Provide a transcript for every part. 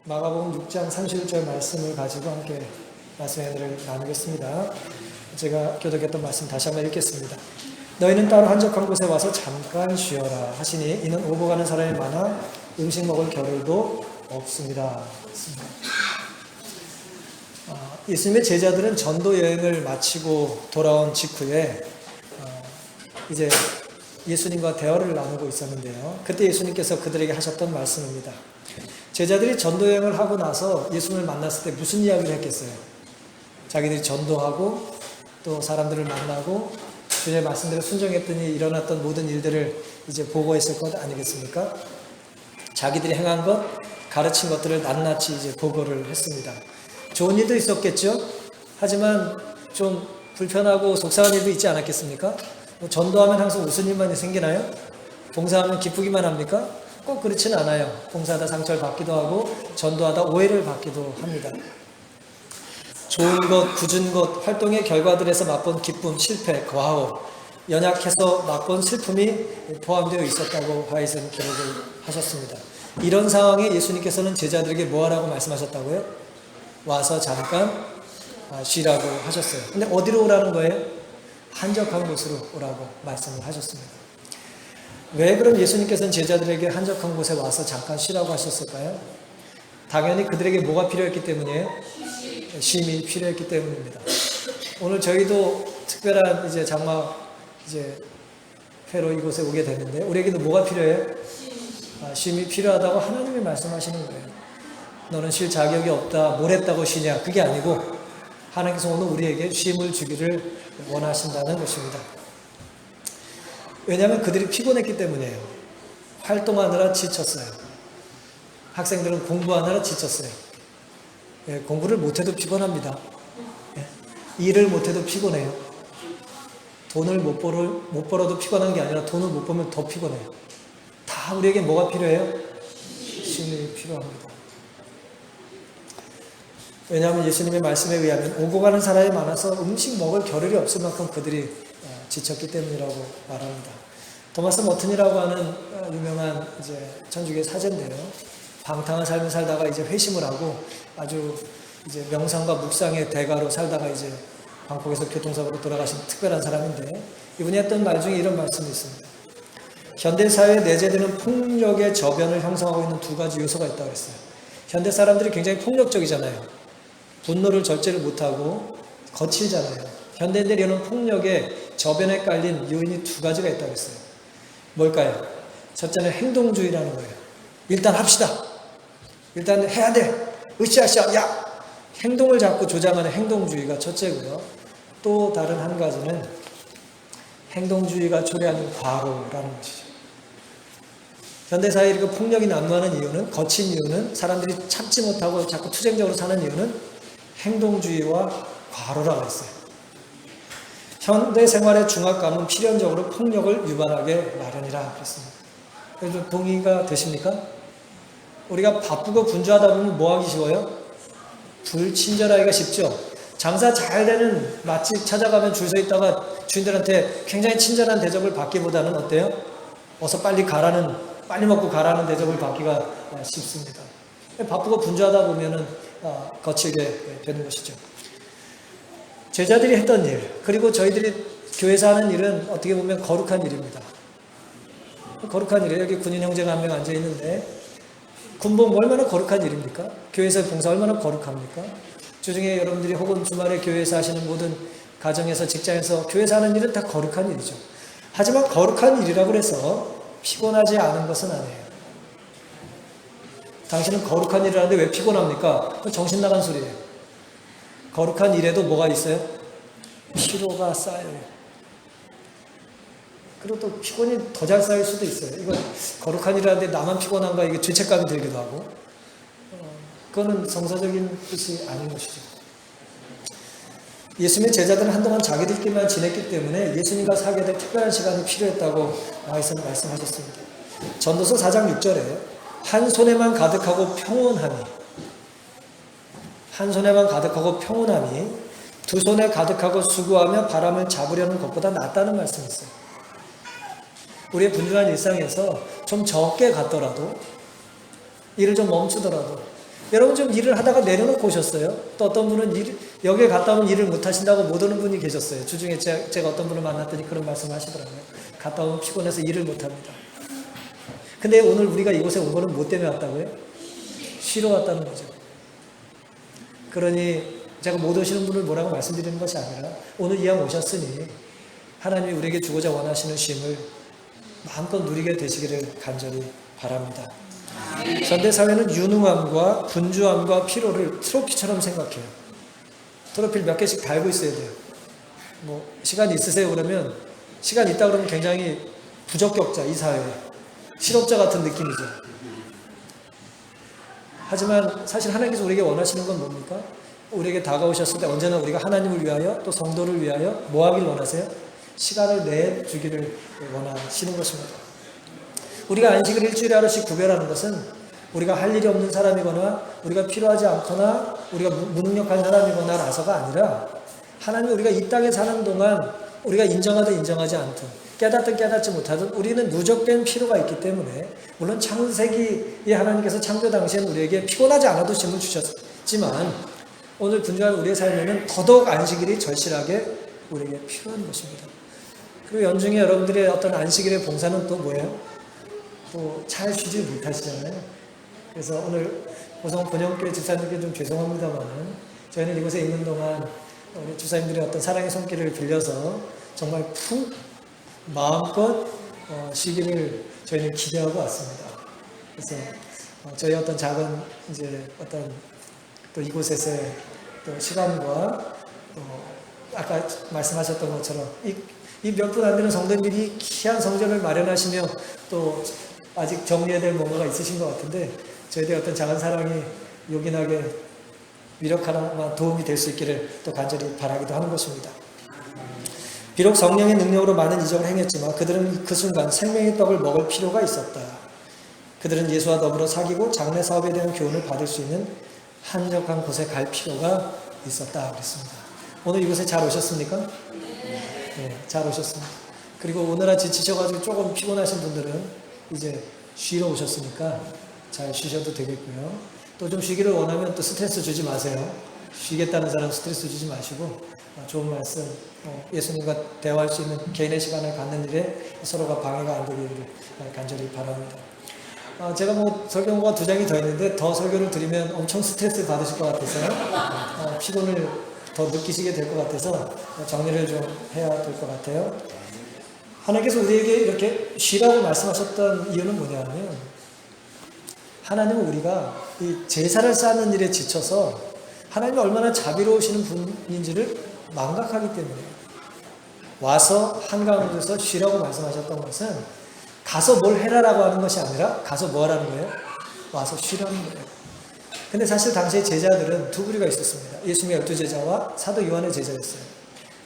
마가복음 6장 31절 말씀을 가지고 함께 말씀의 은혜를 나누겠습니다. 제가 교독했던 말씀 다시 한번 읽겠습니다. 너희는 따로 한적한 곳에 와서 잠깐 쉬어라 하시니 이는 오고 가는 사람이 많아 음식 먹을 겨를도 없습니다. 예수님의 제자들은 전도 여행을 마치고 돌아온 직후에 이제 예수님과 대화를 나누고 있었는데요. 그때 예수님께서 그들에게 하셨던 말씀입니다. 제자들이 전도 여행을 하고 나서 예수님을 만났을 때 무슨 이야기를 했겠어요? 자기들이 전도하고 또 사람들을 만나고 주님의 말씀대로 순종했더니 일어났던 모든 일들을 이제 보고했을 것 아니겠습니까? 자기들이 행한 것, 가르친 것들을 낱낱이 이제 보고를 했습니다. 좋은 일도 있었겠죠? 하지만 좀 불편하고 속상한 일도 있지 않았겠습니까? 전도하면 항상 무슨 일만 생기나요? 봉사하면 기쁘기만 합니까? 꼭 그렇지는 않아요. 봉사하다 상처를 받기도 하고 전도하다 오해를 받기도 합니다. 좋은 것, 굳은 것, 활동의 결과들에서 맛본 기쁨, 실패, 과오, 연약해서 맛본 슬픔이 포함되어 있었다고 화이트는 기록을 하셨습니다. 이런 상황에 예수님께서는 제자들에게 뭐하라고 말씀하셨다고요? 와서 잠깐 쉬라고 하셨어요. 근데 어디로 오라는 거예요? 한적한 곳으로 오라고 말씀을 하셨습니다. 왜 그럼 예수님께서는 제자들에게 한적한 곳에 와서 잠깐 쉬라고 하셨을까요? 당연히 그들에게 뭐가 필요했기 때문이에요? 쉼이 필요했기 때문입니다. 오늘 저희도 특별한 이제 장막 회로 이곳에 오게 되는데 우리에게도 뭐가 필요해요? 쉼이 필요하다고 하나님이 말씀하시는 거예요. 너는 쉴 자격이 없다, 뭘 했다고 쉬냐? 그게 아니고 하나님께서 오늘 우리에게 쉼을 주기를 원하신다는 것입니다. 왜냐하면 그들이 피곤했기 때문이에요. 활동하느라 지쳤어요. 학생들은 공부하느라 지쳤어요. 공부를 못해도 피곤합니다. 일을 못해도 피곤해요. 돈을 못 벌어도 피곤한 게 아니라 돈을 못 벌면 더 피곤해요. 다 우리에게 뭐가 필요해요? 쉼이 필요합니다. 왜냐하면 예수님의 말씀에 의하면 오고 가는 사람이 많아서 음식 먹을 겨를이 없을 만큼 그들이 지쳤기 때문이라고 말합니다. 토마스 머튼이라고 하는 유명한 천주교 사제인데요. 방탕한 삶을 살다가 이제 회심을 하고 아주 이제 명상과 묵상의 대가로 살다가 이제 방콕에서 교통사고로 돌아가신 특별한 사람인데 이분이 했던 말 중에 이런 말씀이 있습니다. 현대사회에 내재되는 폭력의 저변을 형성하고 있는 두 가지 요소가 있다고 했어요. 현대 사람들이 굉장히 폭력적이잖아요. 분노를 절제를 못하고 거칠잖아요. 현대인들이 이런 폭력의 저변에 깔린 요인이 두 가지가 있다고 했어요. 뭘까요? 첫째는 행동주의라는 거예요. 일단 합시다. 일단 해야 돼. 으쌰으쌰. 야! 행동을 자꾸 조장하는 행동주의가 첫째고요. 또 다른 한 가지는 행동주의가 초래하는 과로라는 것이죠. 현대사회에 이렇게 폭력이 난무하는 이유는, 거친 이유는, 사람들이 참지 못하고 자꾸 투쟁적으로 사는 이유는 행동주의와 과로라고 했어요. 현대 생활의 중압감은 필연적으로 폭력을 유발하게 마련이라 그랬습니다. 그래서 동의가 되십니까? 우리가 바쁘고 분주하다 보면 뭐 하기 쉬워요? 불친절하기가 쉽죠. 장사 잘 되는 맛집 찾아가면 줄 서 있다가 주인들한테 굉장히 친절한 대접을 받기보다는 어때요? 어서 빨리 먹고 가라는 대접을 받기가 쉽습니다. 바쁘고 분주하다 보면은 거칠게 되는 것이죠. 제자들이 했던 일, 그리고 저희들이 교회에서 하는 일은 어떻게 보면 거룩한 일입니다. 거룩한 일이에요. 여기 군인 형제가 한 명 앉아 있는데 군복 얼마나 거룩한 일입니까? 교회에서 봉사 얼마나 거룩합니까? 주중에 여러분들이 혹은 주말에 교회에서 하시는 모든 가정에서 직장에서 교회에서 하는 일은 다 거룩한 일이죠. 하지만 거룩한 일이라고 해서 피곤하지 않은 것은 아니에요. 당신은 거룩한 일을 하는데 왜 피곤합니까? 그건 정신 나간 소리예요. 거룩한 일에도 뭐가 있어요? 피로가 쌓여요. 그리고 또 피곤이 더 잘 쌓일 수도 있어요. 이건 거룩한 일을 하는데 나만 피곤한가 이게 죄책감이 들기도 하고 그거는 성서적인 뜻이 아닌 것이죠. 예수님의 제자들은 한동안 자기들끼리만 지냈기 때문에 예수님과 사귀어야 될 특별한 시간이 필요했다고 말씀하셨습니다. 전도서 4장 6절에 한 손에만 가득하고 평온함이 두 손에 가득하고 수고하며 바람을 잡으려는 것보다 낫다는 말씀이 있어요. 우리의 분주한 일상에서 좀 적게 갔더라도 일을 좀 멈추더라도 여러분 좀 일을 하다가 내려놓고 오셨어요? 또 어떤 분은 여기에 갔다 오면 일을 못 하신다고 못 오는 분이 계셨어요. 주중에 제가 어떤 분을 만났더니 그런 말씀을 하시더라고요. 갔다 오면 피곤해서 일을 못 합니다. 근데 오늘 우리가 이곳에 온 거는 뭐 때문에 왔다고요? 쉬러 왔다는 거죠. 그러니 제가 못 오시는 분을 뭐라고 말씀드리는 것이 아니라 오늘 이왕 오셨으니 하나님이 우리에게 주고자 원하시는 쉼을 마음껏 누리게 되시기를 간절히 바랍니다. 현대사회는 유능함과 분주함과 피로를 트로피처럼 생각해요. 트로피를 몇 개씩 달고 있어야 돼요. 뭐 시간 있으세요? 그러면 시간 있다 그러면 굉장히 부적격자, 이 사회에 실업자 같은 느낌이죠. 하지만 사실 하나님께서 우리에게 원하시는 건 뭡니까? 우리에게 다가오셨을 때 언제나 우리가 하나님을 위하여 또 성도를 위하여 뭐 하길 원하세요? 시간을 내주기를 원하시는 것입니다. 우리가 안식을 일주일에 하루씩 구별하는 것은 우리가 할 일이 없는 사람이거나 우리가 필요하지 않거나 우리가 무능력한 사람이거나라서가 아니라 하나님이 우리가 이 땅에 사는 동안 우리가 인정하든 인정하지 않든 깨닫든 깨닫지 못하든 우리는 누적된 필요가 있기 때문에 물론 창세기에 하나님께서 창조 당시엔 우리에게 피곤하지 않아도 쉼을 주셨지만 오늘 분주한 우리의 삶에는 더더욱 안식일이 절실하게 우리에게 필요한 것입니다. 그리고 연중에 여러분들의 어떤 안식일의 봉사는 또 뭐예요? 또 잘 쉬지 못하시잖아요. 그래서 오늘 고성 본영교회 집사님께 좀 죄송합니다만은 저희는 이곳에 있는 동안 우리 집사님들의 어떤 사랑의 손길을 빌려서 정말 푹 마음껏 쉬기를 저희는 기대하고 왔습니다. 그래서 저희 어떤 작은 이제 어떤 또 이곳에서의 또 시간과 또 아까 말씀하셨던 것처럼 이 몇 분 안 되는 성도님들이 귀한 성전을 마련하시며 또 아직 정리해야 될 뭔가가 있으신 것 같은데 저희들의 어떤 작은 사랑이 요긴하게 위력하나마 도움이 될 수 있기를 또 간절히 바라기도 하는 것입니다. 비록 성령의 능력으로 많은 이적을 행했지만 그들은 그 순간 생명의 떡을 먹을 필요가 있었다. 그들은 예수와 더불어 사귀고 장래 사업에 대한 교훈을 받을 수 있는 한적한 곳에 갈 필요가 있었다 그랬습니다. 오늘 이곳에 잘 오셨습니까? 네, 잘 오셨습니다. 그리고 오늘아 지치셔가지고 조금 피곤하신 분들은 이제 쉬러 오셨으니까 잘 쉬셔도 되겠고요. 또 좀 쉬기를 원하면 또 스트레스 주지 마세요. 쉬겠다는 사람 스트레스 주지 마시고 좋은 말씀, 예수님과 대화할 수 있는 개인의 시간을 갖는 일에 서로가 방해가 안 되기를 간절히 바랍니다. 제가 뭐 설교가 2장이 더 있는데 더 설교를 드리면 엄청 스트레스 받으실 것 같아서요. 피곤을 더 느끼시게 될 것 같아서 정리를 좀 해야 될 것 같아요. 하나님께서 우리에게 이렇게 쉬라고 말씀하셨던 이유는 뭐냐면 하나님은 우리가 이 제사를 쌓는 일에 지쳐서 하나님이 얼마나 자비로우시는 분인지를 망각하기 때문에 와서 한가운데서 쉬라고 말씀하셨던 것은 가서 뭘 해라라고 하는 것이 아니라 가서 뭐 하라는 거예요? 와서 쉬라는 거예요. 근데 사실 당시에 제자들은 두 부류가 있었습니다. 예수님의 12제자와 사도 요한의 제자였어요.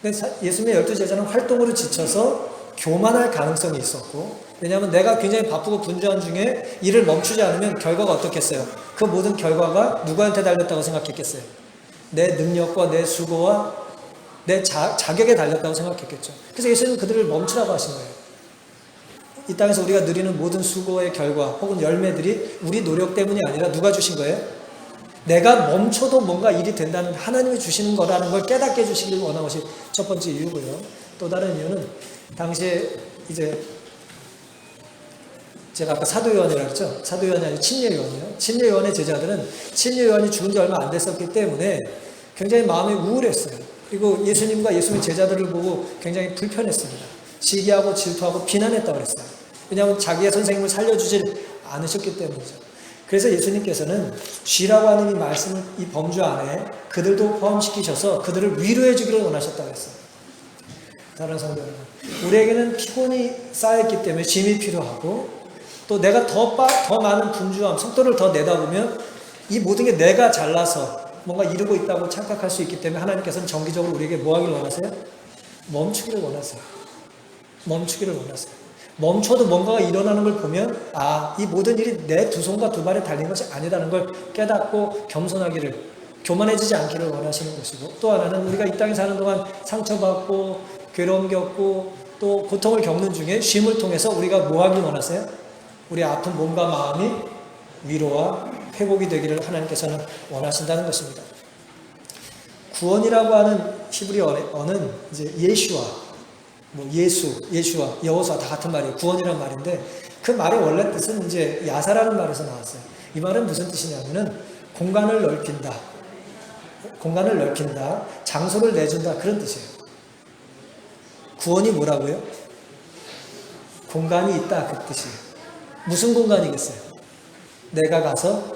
근데 예수님의 12제자는 활동으로 지쳐서 교만할 가능성이 있었고 왜냐하면 내가 굉장히 바쁘고 분주한 중에 일을 멈추지 않으면 결과가 어떻겠어요? 그 모든 결과가 누구한테 달렸다고 생각했겠어요? 내 능력과 내 수고와 내 자격에 달렸다고 생각했겠죠. 그래서 예수님은 그들을 멈추라고 하신 거예요. 이 땅에서 우리가 누리는 모든 수고의 결과 혹은 열매들이 우리 노력 때문이 아니라 누가 주신 거예요? 내가 멈춰도 뭔가 일이 된다는 하나님이 주시는 거라는 걸 깨닫게 해주시길 원하는 것이 첫 번째 이유고요. 또 다른 이유는 당시에 이제 제가 아까 사도 요한이라고 했죠. 사도 요한이 아니라 침례 요한이요. 침례 요한의 제자들은 침례 요한이 죽은 지 얼마 안 됐었기 때문에 굉장히 마음이 우울했어요. 그리고 예수님과 예수님의 제자들을 보고 굉장히 불편했습니다. 시기하고 질투하고 비난했다고 그랬어요. 왜냐하면 자기의 선생님을 살려주질 않으셨기 때문이죠. 그래서 예수님께서는 쉬라고 하는 이 말씀을 이 범주 안에 그들도 포함시키셔서 그들을 위로해 주기를 원하셨다고 했어요. 다른 성도 여러분, 우리에게는 피곤이 쌓였기 때문에 쉼이 필요하고 또 내가 더 많은 분주함, 속도를 더 내다 보면 이 모든 게 내가 잘나서 뭔가 이루고 있다고 착각할 수 있기 때문에 하나님께서는 정기적으로 우리에게 뭐 하길 원하세요? 멈추기를 원하세요. 멈추기를 원하세요. 멈춰도 뭔가가 일어나는 걸 보면 이 모든 일이 내 두 손과 두 발에 달린 것이 아니라는 걸 깨닫고 겸손하기를, 교만해지지 않기를 원하시는 것이고 또 하나는 우리가 이 땅에 사는 동안 상처받고 괴로움 겪고 또 고통을 겪는 중에 쉼을 통해서 우리가 뭐 하길 원하세요? 우리 아픈 몸과 마음이 위로와 회복이 되기를 하나님께서는 원하신다는 것입니다. 구원이라고 하는 히브리어는 이제 예슈아, 예수와 여호수아 다 같은 말이에요. 구원이라는 말인데 그 말의 원래 뜻은 이제 야사라는 말에서 나왔어요. 이 말은 무슨 뜻이냐면은 공간을 넓힌다, 장소를 내준다 그런 뜻이에요. 구원이 뭐라고요? 공간이 있다 그 뜻이에요. 무슨 공간이겠어요? 내가 가서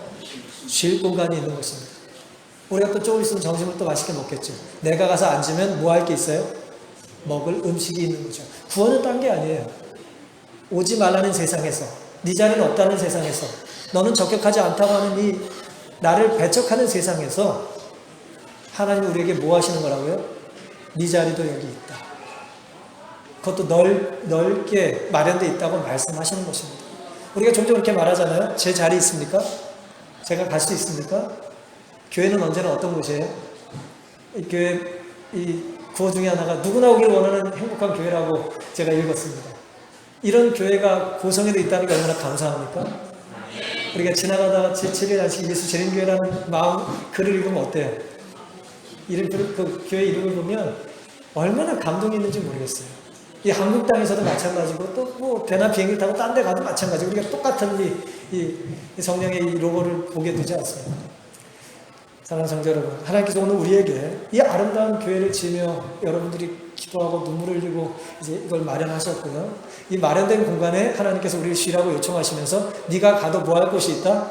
쉴 공간이 있는 것입니다. 우리가 또 조금 있으면 점심을 또 맛있게 먹겠죠. 내가 가서 앉으면 뭐 할 게 있어요? 먹을 음식이 있는 거죠. 구원은 딴 게 아니에요. 오지 말라는 세상에서, 네 자리는 없다는 세상에서, 너는 적격하지 않다고 하는 이 나를 배척하는 세상에서 하나님이 우리에게 뭐 하시는 거라고요? 네 자리도 여기 있다. 그것도 넓게 마련되어 있다고 말씀하시는 것입니다. 우리가 종종 이렇게 말하잖아요. 제 자리 있습니까? 제가 갈 수 있습니까? 교회는 언제나 어떤 곳이에요? 이 교회, 이 구호 중에 하나가 누구나 오길 원하는 행복한 교회라고 제가 읽었습니다. 이런 교회가 고성에도 있다는 게 얼마나 감사합니까? 우리가 지나가다가 제7일 안식 예수 재림교회라는 글을 읽으면 어때요? 그 교회 이름을 보면 얼마나 감동이 있는지 모르겠어요. 이 한국 땅에서도 마찬가지고 또 뭐 배나 비행기 타고 딴 데 가도 마찬가지고 우리가 똑같은 이 성령의 이 로고를 보게 되지 않습니까? 사랑하는 성도 여러분, 하나님께서 오늘 우리에게 이 아름다운 교회를 지으며 여러분들이 기도하고 눈물을 흘리고 이제 이걸 마련하셨고요. 이 마련된 공간에 하나님께서 우리를 쉬라고 요청하시면서 네가 가도 뭐 할 곳이 있다?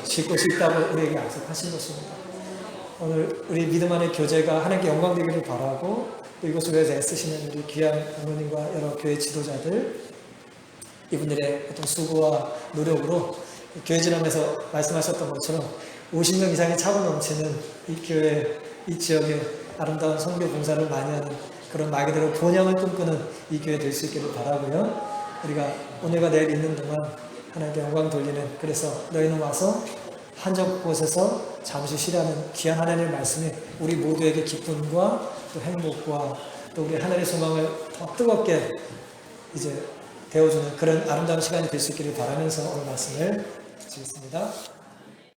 쉴 곳이 있다고 우리에게 약속하신 것입니다. 오늘 우리 믿음 안의 교제가 하나님께 영광 되기를 바라고 또 이곳을 위해서 애쓰시는 우리 귀한 부모님과 여러 교회 지도자들 이분들의 어떤 수고와 노력으로 교회 지나면서 말씀하셨던 것처럼 50명 이상의 차고 넘치는 이 교회, 이 지역에 아름다운 선교 봉사를 많이 하는 그런 말 그대로 본향을 꿈꾸는 이 교회 될 수 있기를 바라고요. 우리가 오늘과 내일 있는 동안 하나님께 영광 돌리는, 그래서 너희는 와서 한적 곳에서 잠시 쉬라는 귀한 하나님의 말씀이 우리 모두에게 기쁨과 또 행복과 또 우리 하늘의 소망을 더 뜨겁게 이제 되어주는 그런 아름다운 시간이 될 수 있기를 바라면서 오늘 말씀을 드리겠습니다.